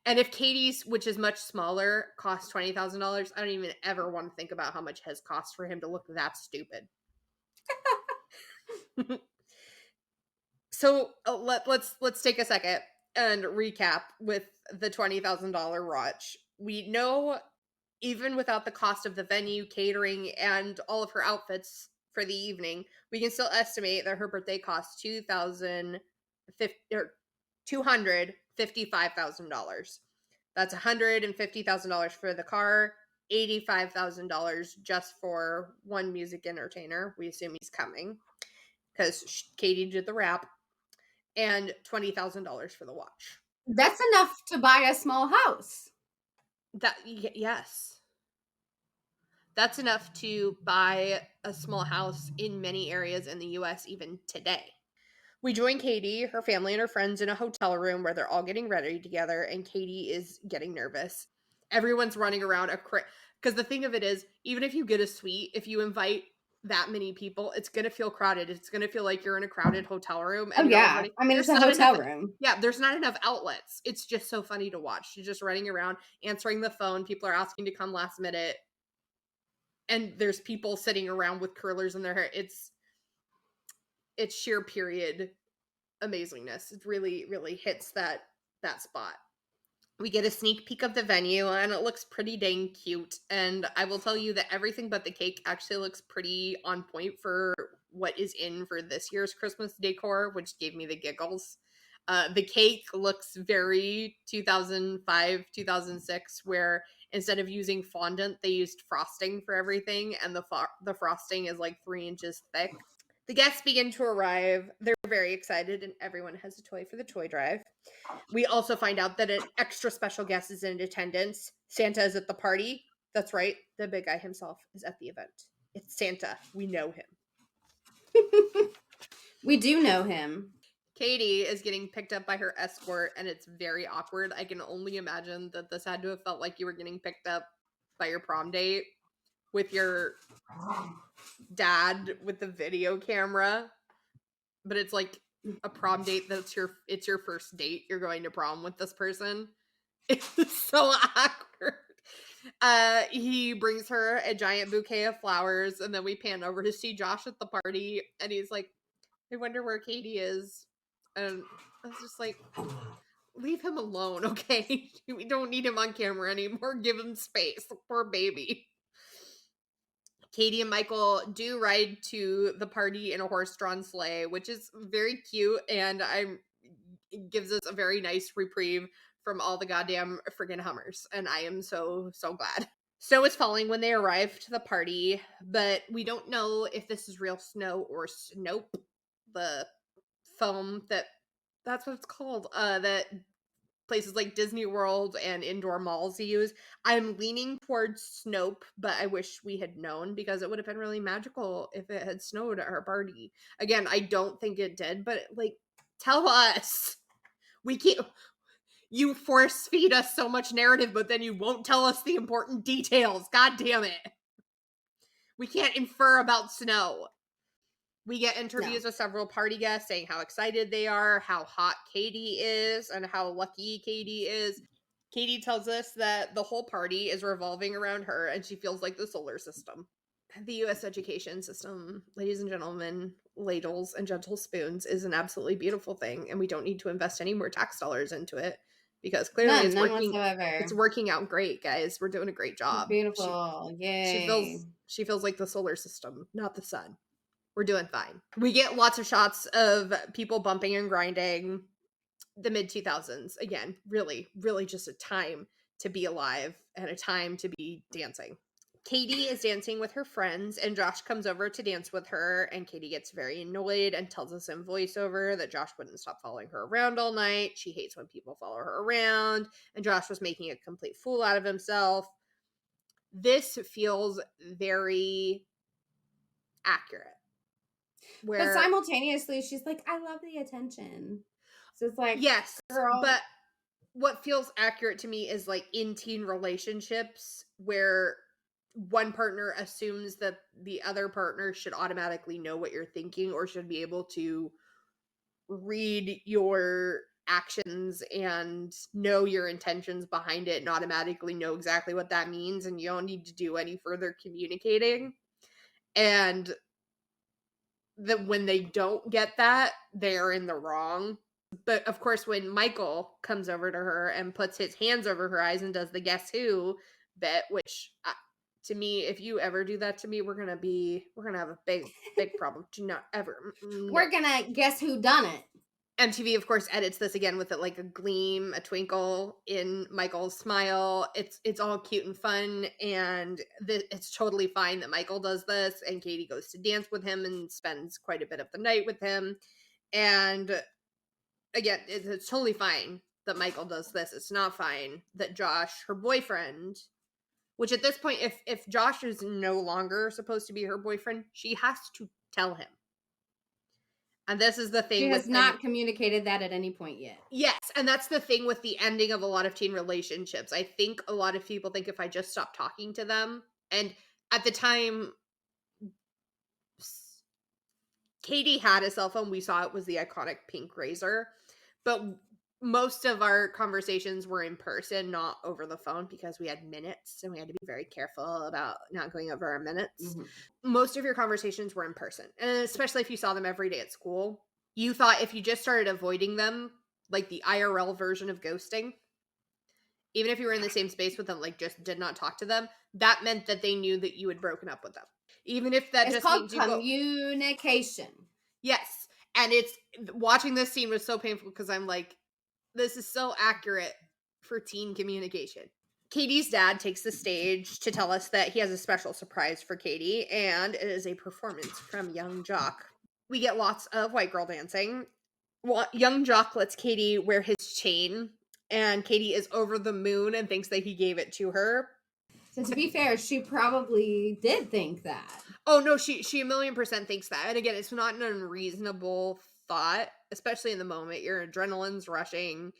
And if Katie's, which is much smaller, costs $20,000, I don't even ever want to think about how much it has cost for him to look that stupid. So let's take a second and recap with the $20,000 watch. We know, even without the cost of the venue, catering, and all of her outfits for the evening, we can still estimate that her birthday cost $255,000. That's $150,000 for the car, $85,000 just for one music entertainer. We assume he's coming because Katie did the rap, and $20,000 for the watch. That's enough to buy a small house. Yes. That's enough to buy a small house in many areas in the US even today. We join Katie, her family, and her friends in a hotel room where they're all getting ready together, and Katie is getting nervous. Everyone's running around because the thing of it is, even if you get a suite, if you invite that many people, it's going to feel crowded. It's going to feel like you're in a crowded hotel room. And I mean, it's a hotel room. Yeah, there's not enough outlets. It's just so funny to watch. She's just running around, answering the phone. People are asking to come last minute. And there's people sitting around with curlers in their hair. It's sheer period amazingness. It really, really hits that spot. We get a sneak peek of the venue, and it looks pretty dang cute. And I will tell you that everything but the cake actually looks pretty on point for what is in for this year's Christmas decor, which gave me the giggles. The cake looks very 2005, 2006, where instead of using fondant, they used frosting for everything, and the frosting is like 3 inches thick. The guests begin to arrive. They're very excited, and everyone has a toy for the toy drive. We also find out that an extra special guest is in attendance. Santa is at the party. That's right. The big guy himself is at the event. It's Santa. We know him. We do know him. Katie is getting picked up by her escort, and it's very awkward. I can only imagine that this had to have felt like you were getting picked up by your prom date with your dad with the video camera. But it's like a prom date it's your first date. You're going to prom with this person. It's so awkward. He brings her a giant bouquet of flowers, and then we pan over to see Josh at the party, and he's like, I wonder where Katie is. And I was just like, leave him alone, okay? We don't need him on camera anymore. Give him space. Poor baby. Katie and Michael do ride to the party in a horse-drawn sleigh, which is very cute, and it gives us a very nice reprieve from all the goddamn friggin' Hummers, and I am so, so glad. Snow is falling when they arrive to the party, but we don't know if this is real snow or Snope, the foam that's what it's called, that places like Disney World and indoor malls use. I'm leaning towards Snope, but I wish we had known, because it would have been really magical if it had snowed at her party. Again, I don't think it did, but like, tell us. We can't. You force feed us so much narrative, but then you won't tell us the important details. God damn it. We can't infer about snow. We get interviews with several party guests saying how excited they are, how hot Katie is, and how lucky Katie is. Katie tells us that the whole party is revolving around her, and she feels like the solar system. The U.S. education system, ladies and gentlemen, ladles and gentle spoons, is an absolutely beautiful thing, and we don't need to invest any more tax dollars into it, because clearly it's working out great, guys. We're doing a great job. It's beautiful. Yay. She feels like the solar system, not the sun. We're doing fine. We get lots of shots of people bumping and grinding. The mid-2000s, again, really, really just a time to be alive and a time to be dancing. Katie is dancing with her friends, and Josh comes over to dance with her, and Katie gets very annoyed and tells us in voiceover that Josh wouldn't stop following her around all night. She hates when people follow her around, and Josh was making a complete fool out of himself. This feels very accurate. But simultaneously, she's like, I love the attention. So it's like, yes, girl. But what feels accurate to me is like in teen relationships where one partner assumes that the other partner should automatically know what you're thinking, or should be able to read your actions and know your intentions behind it and automatically know exactly what that means, and you don't need to do any further communicating. And that when they don't get that, they're in the wrong. But of course, when Michael comes over to her and puts his hands over her eyes and does the guess who bit, which to me, if you ever do that to me, we're gonna have a big problem. Do not ever. We're gonna guess who done it. MTV, of course, edits this again with it like a gleam, a twinkle in Michael's smile. It's all cute and fun, and it's totally fine that Michael does this, and Katie goes to dance with him and spends quite a bit of the night with him. And again, it's totally fine that Michael does this. It's not fine that Josh, her boyfriend, which at this point, if Josh is no longer supposed to be her boyfriend, she has to tell him. And this is the thing. She has not communicated that at any point yet. Yes, and that's the thing with the ending of a lot of teen relationships. I think a lot of people think if I just stop talking to them, and at the time, Katie had a cell phone. We saw it was the iconic pink Razor, but most of our conversations were in person, not over the phone, because we had minutes and we had to be very careful about not going over our minutes. Most of your conversations were in person, and especially if you saw them every day at school, you thought if you just started avoiding them, like the IRL version of ghosting, even if you were in the same space with them, like just did not talk to them, that meant that they knew that you had broken up with them. Even if that it's just called means communication. Yes, and it's watching this scene was so painful because I'm like, this is so accurate for teen communication. Katie's dad takes the stage to tell us that he has a special surprise for Katie, and it is a performance from Young Jock. We get lots of white girl dancing. Young Jock lets Katie wear his chain, and Katie is over the moon and thinks that he gave it to her. So to be fair, she probably did think that. Oh no, she 1,000,000% thinks that. And again, it's not an unreasonable thought, especially in the moment. Your adrenaline's rushing.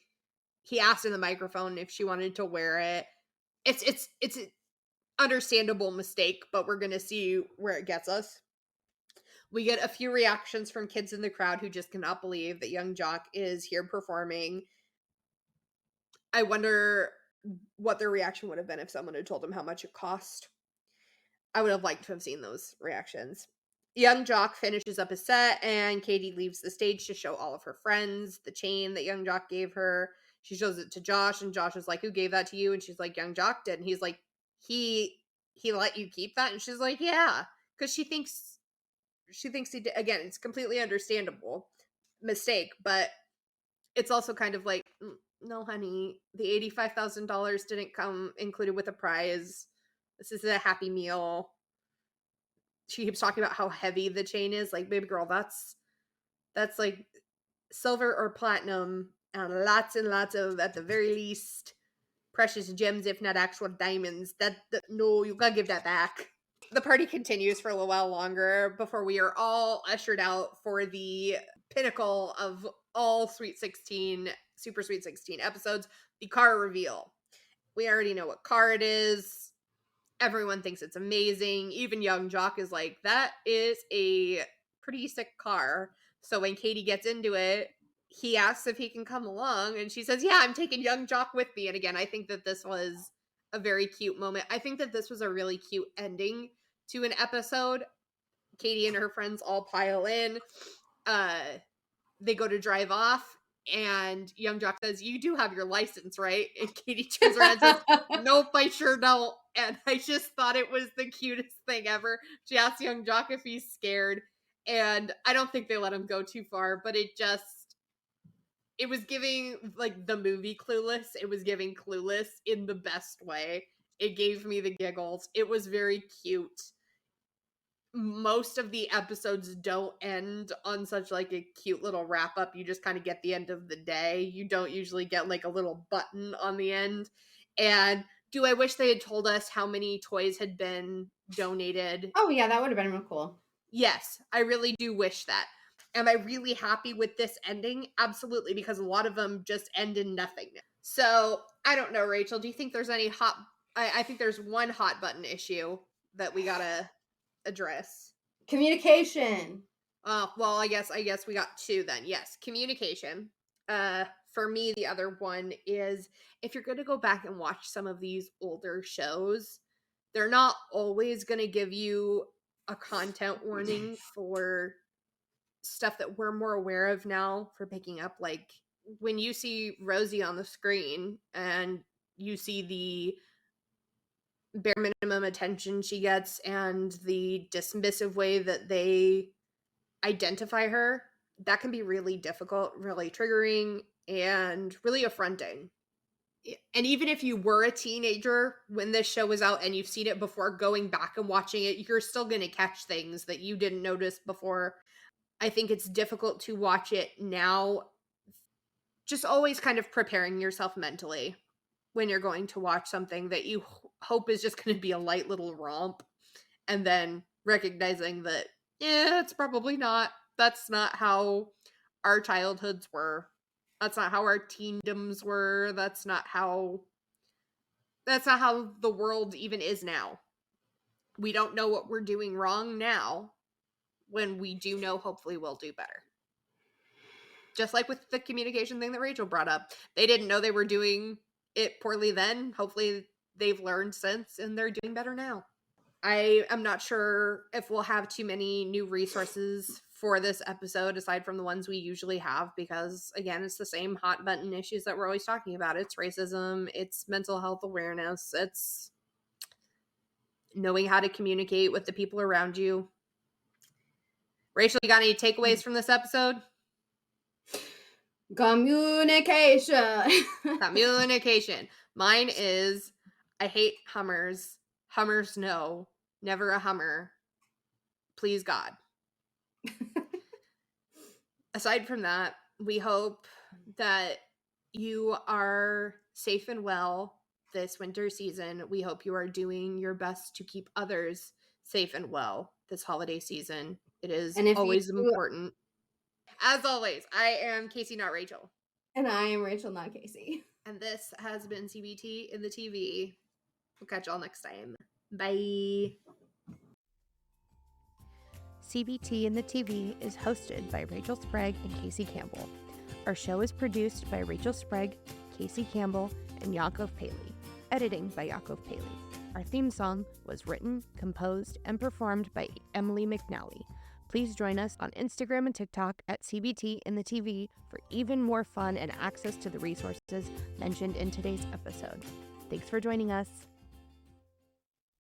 He asked in the microphone if she wanted to wear it. It's an understandable mistake, but we're gonna see where it gets us. We get a few reactions from kids in the crowd who just cannot believe that Young Jock is here performing. I wonder what their reaction would have been if someone had told them how much it cost. I would have liked to have seen those reactions. Young Jock finishes up his set, and Katie leaves the stage to show all of her friends the chain that Young Jock gave her. She shows it to Josh, and Josh is like, "Who gave that to you?" And she's like, "Young Jock did." And he's like, he let you keep that? And she's like, "Yeah," because she thinks he did. Again, it's completely understandable mistake, but it's also kind of like, no, honey, the $85,000 didn't come included with a prize. This is a Happy Meal. She keeps talking about how heavy the chain is. Like, baby girl, that's like silver or platinum and lots of, at the very least, precious gems, if not actual diamonds. No, you gotta give that back. The party continues for a little while longer before we are all ushered out for the pinnacle of all Sweet 16, Super Sweet 16 episodes, the car reveal. We already know what car it is. Everyone thinks it's amazing. Even Young Jock is like, that is a pretty sick car. So when Katie gets into it, he asks if he can come along, and she says, yeah, I'm taking Young Jock with me. And again, I think that this was a very cute moment. I think that this was a really cute ending to an episode. Katie and her friends all pile in. They go to drive off, and Young Jock says, "You do have your license, right?" And Katie turns around and says, "Nope, I sure don't." And I just thought it was the cutest thing ever. She asks Young Jock if he's scared, and I don't think they let him go too far, but it was giving, like, the movie Clueless. It was giving Clueless in the best way. It gave me the giggles. It was very cute. Most of the episodes don't end on such like a cute little wrap up. You just kind of get the end of the day. You don't usually get like a little button on the end. And do I wish they had told us how many toys had been donated? Oh yeah, that would have been real cool. Yes, I really do wish that. Am I really happy with this ending? Absolutely, because a lot of them just end in nothingness. So I don't know, Rachel. Do you think there's any I think there's one hot button issue that we gotta address. Communication. Well, I guess we got two then. Yes, communication. For me, the other one is, if you're going to go back and watch some of these older shows, they're not always going to give you a content warning for stuff that we're more aware of now for picking up. Like, when you see Rosie on the screen and you see the bare minimum attention she gets and the dismissive way that they identify her, that can be really difficult, really triggering, and really affronting. And even if you were a teenager when this show was out and you've seen it before, going back and watching it, you're still going to catch things that you didn't notice before. I think it's difficult to watch it now. Just always kind of preparing yourself mentally when you're going to watch something that you hope is just going to be a light little romp, and then recognizing that, it's probably not. That's not how our childhoods were. That's not how our teendoms were. That's not how the world even is now. We don't know what we're doing wrong now, when we do know, hopefully we'll do better. Just like with the communication thing that Rachel brought up. They didn't know they were doing it poorly then. Hopefully they've learned since and they're doing better now. I am not sure if we'll have too many new resources for this episode aside from the ones we usually have, because again, it's the same hot button issues that we're always talking about. It's racism, it's mental health awareness, it's knowing how to communicate with the people around you. Rachel, you got any takeaways from this episode? Communication. Mine is, I hate Hummers. Hummers no. Never a Hummer. Please God. Aside from that, we hope that you are safe and well this winter season. We hope you are doing your best to keep others safe and well this holiday season. It is always important. As always, I am Kacie, not Rachel. And I am Rachel, not Kacie. And this has been CBT in the TV. We'll catch y'all next time. Bye. CBT in the TV is hosted by Rachel Sprague and Kacie Campbell. Our show is produced by Rachel Sprague, Kacie Campbell, and Yakov Paley. Editing by Yakov Paley. Our theme song was written, composed, and performed by Emily McNally. Please join us on Instagram and TikTok at CBT in the TV for even more fun and access to the resources mentioned in today's episode. Thanks for joining us.